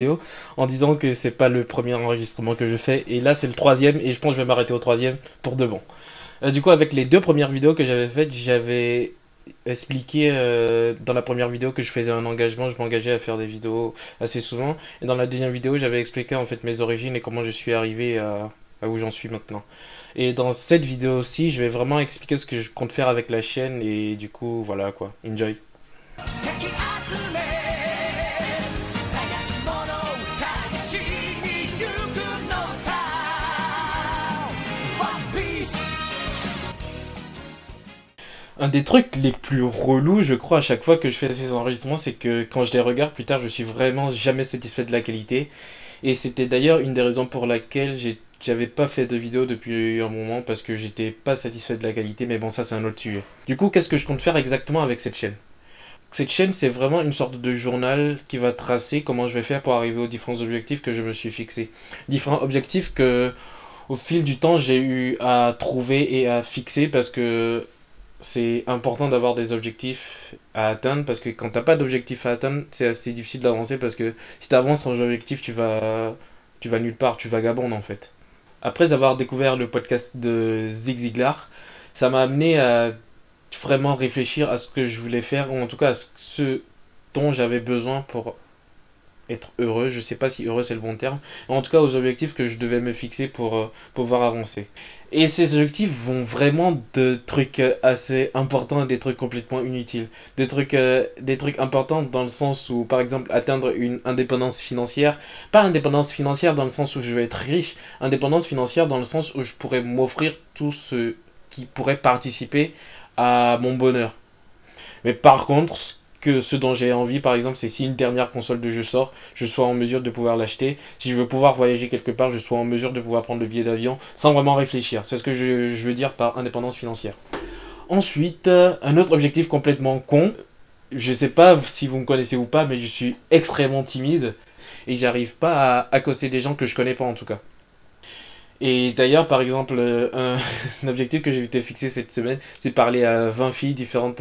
vidéo en disant que c'est pas le premier enregistrement que je fais et là c'est le troisième et je pense que je vais m'arrêter au troisième pour de bon. Du coup avec les deux premières vidéos que j'avais faites, j'avais expliqué dans la première vidéo que je faisais un engagement, je m'engageais à faire des vidéos assez souvent et dans la deuxième vidéo j'avais expliqué en fait mes origines et comment je suis arrivé à où j'en suis maintenant. Et dans cette vidéo aussi je vais vraiment expliquer ce que je compte faire avec la chaîne et du coup voilà quoi, enjoy. Un des trucs les plus relous, je crois, à chaque fois que je fais ces enregistrements, c'est que quand je les regarde plus tard, je suis vraiment jamais satisfait de la qualité. Et c'était d'ailleurs une des raisons pour laquelle j'avais pas fait de vidéo depuis un moment, parce que j'étais pas satisfait de la qualité, mais bon, ça c'est un autre sujet. Du coup, qu'est-ce que je compte faire exactement avec cette chaîne? Cette chaîne, c'est vraiment une sorte de journal qui va tracer comment je vais faire pour arriver aux différents objectifs que je me suis fixés. Différents objectifs que, au fil du temps, j'ai eu à trouver et à fixer parce que c'est important d'avoir des objectifs à atteindre parce que quand t'as pas d'objectif à atteindre, c'est assez difficile d'avancer parce que si t'avances sans objectif, tu vas nulle part, tu vagabondes en fait. Après avoir découvert le podcast de Zig Ziglar, ça m'a amené à vraiment réfléchir à ce que je voulais faire, ou en tout cas à ce dont j'avais besoin pour être heureux. Je sais pas si heureux c'est le bon terme. En tout cas aux objectifs que je devais me fixer pour pouvoir avancer. Et ces objectifs vont vraiment de trucs assez importants à des trucs complètement inutiles. Des trucs importants dans le sens où, par exemple, atteindre une indépendance financière. Pas indépendance financière dans le sens où je vais être riche. Indépendance financière dans le sens où je pourrais m'offrir tout ce qui pourrait participer à mon bonheur. Mais par contre, ce dont j'ai envie, par exemple, c'est si une dernière console de jeu sort, je sois en mesure de pouvoir l'acheter. Si je veux pouvoir voyager quelque part, je sois en mesure de pouvoir prendre le billet d'avion sans vraiment réfléchir. C'est ce que je veux dire par indépendance financière. Ensuite, un autre objectif complètement con. Je sais pas si vous me connaissez ou pas, mais je suis extrêmement timide et j'arrive pas à accoster des gens que je connais pas en tout cas. Et d'ailleurs, par exemple, un objectif que j'ai été fixé cette semaine, c'est parler à 20 filles différentes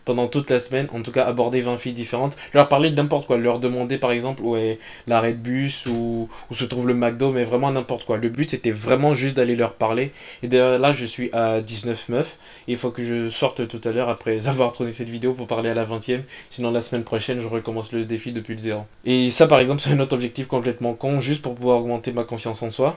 pendant toute la semaine. En tout cas, aborder 20 filles différentes. Leur parler de n'importe quoi. Leur demander, par exemple, où est l'arrêt de bus, où se trouve le McDo, mais vraiment n'importe quoi. Le but, c'était vraiment juste d'aller leur parler. Et d'ailleurs, là, je suis à 19 meufs. Et il faut que je sorte tout à l'heure après avoir tourné cette vidéo pour parler à la 20e. Sinon, la semaine prochaine, je recommence le défi depuis le zéro. Et ça, par exemple, c'est un autre objectif complètement con, juste pour pouvoir augmenter ma confiance en soi.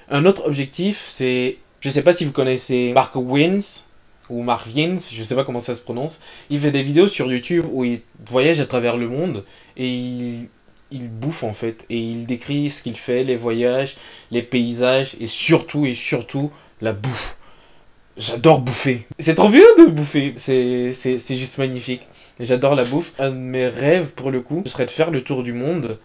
Un autre objectif, c'est... Je sais pas si vous connaissez Mark Wins, ou Mark Wiens, je sais pas comment ça se prononce. Il fait des vidéos sur YouTube où il voyage à travers le monde et il bouffe en fait. Et il décrit ce qu'il fait, les voyages, les paysages et surtout la bouffe. J'adore bouffer. C'est trop bien de bouffer. C'est juste magnifique. J'adore la bouffe. Un de mes rêves pour le coup, ce serait de faire le tour du monde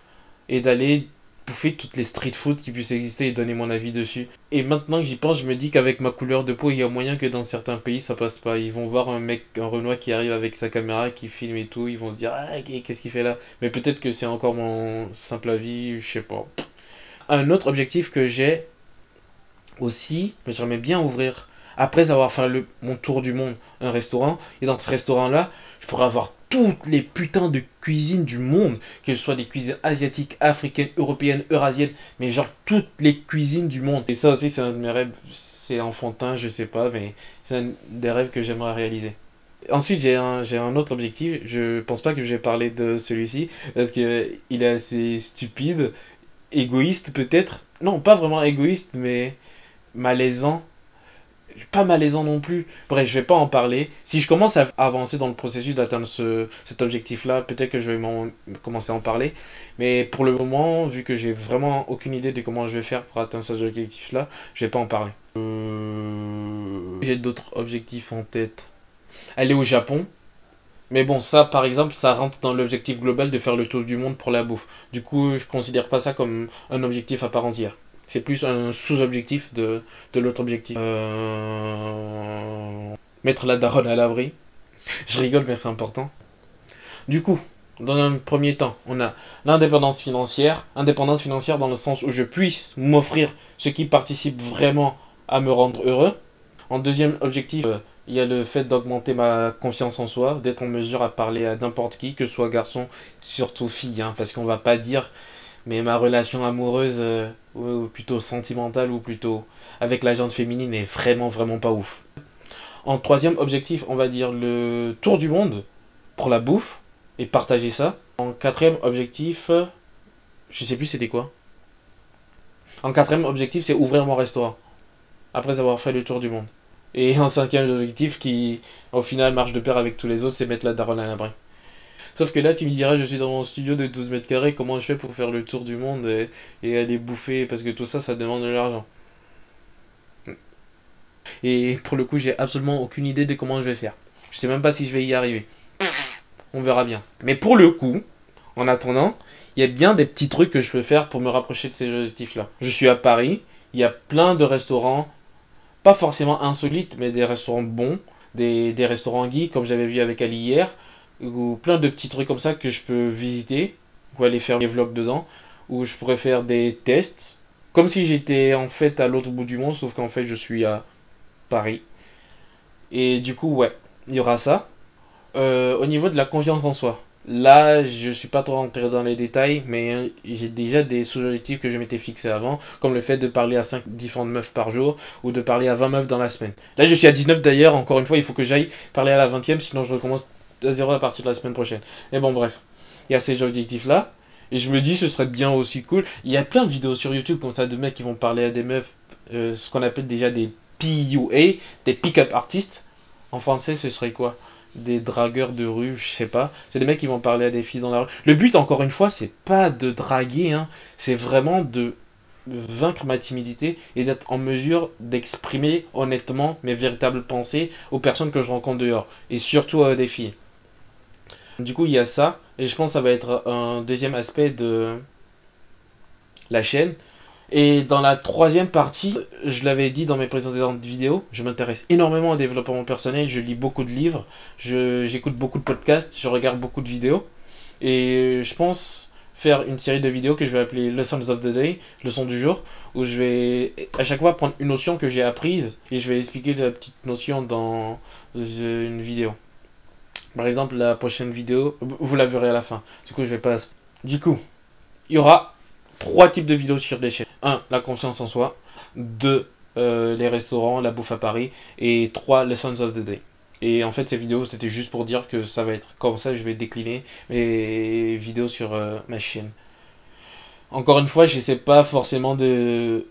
et d'aller bouffer toutes les street food qui puissent exister et donner mon avis dessus. Et maintenant que j'y pense, je me dis qu'avec ma couleur de peau, il y a moyen que dans certains pays ça passe pas. Ils vont voir un mec, un Renoir qui arrive avec sa caméra, qui filme et tout, ils vont se dire ah qu'est-ce qu'il fait là. Mais peut-être que c'est encore mon simple avis, je sais pas. Un autre objectif que j'ai aussi, mais j'aimerais bien ouvrir, après avoir fait mon tour du monde, un restaurant, et dans ce restaurant-là, je pourrais avoir toutes les putains de cuisines du monde, qu'elles soient des cuisines asiatiques, africaines, européennes, eurasiennes, mais genre toutes les cuisines du monde. Et ça aussi, c'est un de mes rêves, c'est enfantin, je sais pas, mais c'est un des rêves que j'aimerais réaliser. Ensuite, j'ai un autre objectif, je pense pas que je vais parler de celui-ci, parce qu'il est assez stupide, égoïste peut-être, non, pas vraiment égoïste, mais malaisant. Pas malaisant non plus. Bref, je vais pas en parler. Si je commence à avancer dans le processus d'atteindre cet objectif-là, peut-être que je vais commencer à en parler. Mais pour le moment, vu que j'ai vraiment aucune idée de comment je vais faire pour atteindre cet objectif-là, je vais pas en parler. J'ai d'autres objectifs en tête. Aller au Japon. Mais bon, ça, par exemple, ça rentre dans l'objectif global de faire le tour du monde pour la bouffe. Du coup, je considère pas ça comme un objectif à part entière. C'est plus un sous-objectif de l'autre objectif. Mettre la daronne à l'abri. Je rigole, mais c'est important. Du coup, dans un premier temps, on a l'indépendance financière. Indépendance financière dans le sens où je puisse m'offrir ce qui participe vraiment à me rendre heureux. En deuxième objectif, il y a le fait d'augmenter ma confiance en soi, d'être en mesure à parler à n'importe qui, que ce soit garçon, surtout fille, hein, parce qu'on va pas dire Mais ma relation amoureuse, ou plutôt sentimentale, ou plutôt avec la gente féminine est vraiment, vraiment pas ouf. En troisième objectif, on va dire le tour du monde pour la bouffe et partager ça. En quatrième objectif, je sais plus c'était quoi. En quatrième objectif, c'est ouvrir mon restaurant après avoir fait le tour du monde. Et en cinquième objectif, qui au final marche de pair avec tous les autres, c'est mettre la daronne à l'abri. Sauf que là, tu me diras, je suis dans mon studio de 12 mètres carrés, comment je fais pour faire le tour du monde et aller bouffer, parce que tout ça, ça demande de l'argent. Et pour le coup, j'ai absolument aucune idée de comment je vais faire. Je sais même pas si je vais y arriver. On verra bien. Mais pour le coup, en attendant, il y a bien des petits trucs que je peux faire pour me rapprocher de ces objectifs-là. Je suis à Paris, il y a plein de restaurants, pas forcément insolites, mais des restaurants bons, des restaurants geeks, comme j'avais vu avec Ali hier, ou plein de petits trucs comme ça que je peux visiter, ou aller faire des vlogs dedans, où je pourrais faire des tests, comme si j'étais en fait à l'autre bout du monde, sauf qu'en fait je suis à Paris. Et du coup, ouais, il y aura ça. Au niveau de la confiance en soi, là, je suis pas trop rentré dans les détails, mais j'ai déjà des sous-objectifs que je m'étais fixés avant, comme le fait de parler à 5 différentes meufs par jour, ou de parler à 20 meufs dans la semaine. Là, je suis à 19 d'ailleurs, encore une fois, il faut que j'aille parler à la 20e, sinon je recommence à zéro à partir de la semaine prochaine. Mais bon, bref, il y a ces objectifs-là, et je me dis, ce serait bien aussi cool. Il y a plein de vidéos sur YouTube comme ça de mecs qui vont parler à des meufs, ce qu'on appelle déjà des PUA, des pick-up artists. En français, ce serait quoi? Des dragueurs de rue, je sais pas. C'est des mecs qui vont parler à des filles dans la rue. Le but, encore une fois, c'est pas de draguer, hein. C'est vraiment de vaincre ma timidité et d'être en mesure d'exprimer honnêtement mes véritables pensées aux personnes que je rencontre dehors. Et surtout à des filles. Du coup, il y a ça. Et je pense que ça va être un deuxième aspect de la chaîne. Et dans la troisième partie, je l'avais dit dans mes précédentes vidéos, je m'intéresse énormément au développement personnel, je lis beaucoup de livres, j'écoute beaucoup de podcasts, je regarde beaucoup de vidéos. Et je pense faire une série de vidéos que je vais appeler Lessons of the Day, leçons du jour, où je vais à chaque fois prendre une notion que j'ai apprise et je vais expliquer la petite notion dans une vidéo. Par exemple, la prochaine vidéo, vous la verrez à la fin. Du coup, je vais pas... Du coup, il y aura trois types de vidéos sur les chaînes. 1. La confiance en soi. 2. Les restaurants, la bouffe à Paris. Et 3. Lessons of the Day. Et en fait, ces vidéos, c'était juste pour dire que ça va être comme ça, je vais décliner mes vidéos sur ma chaîne. Encore une fois, je sais pas forcément de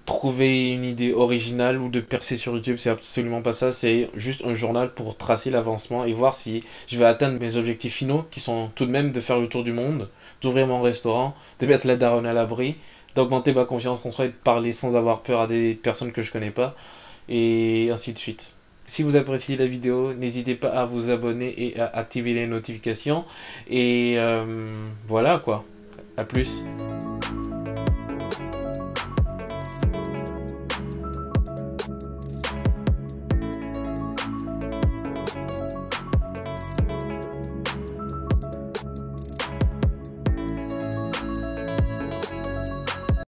trouver une idée originale ou de percer sur YouTube, c'est absolument pas ça, c'est juste un journal pour tracer l'avancement et voir si je vais atteindre mes objectifs finaux, qui sont tout de même de faire le tour du monde, d'ouvrir mon restaurant, de mettre la daronne à l'abri, d'augmenter ma confiance en soi et de parler sans avoir peur à des personnes que je connais pas, et ainsi de suite. Si vous appréciez la vidéo, n'hésitez pas à vous abonner et à activer les notifications, et voilà quoi, à plus.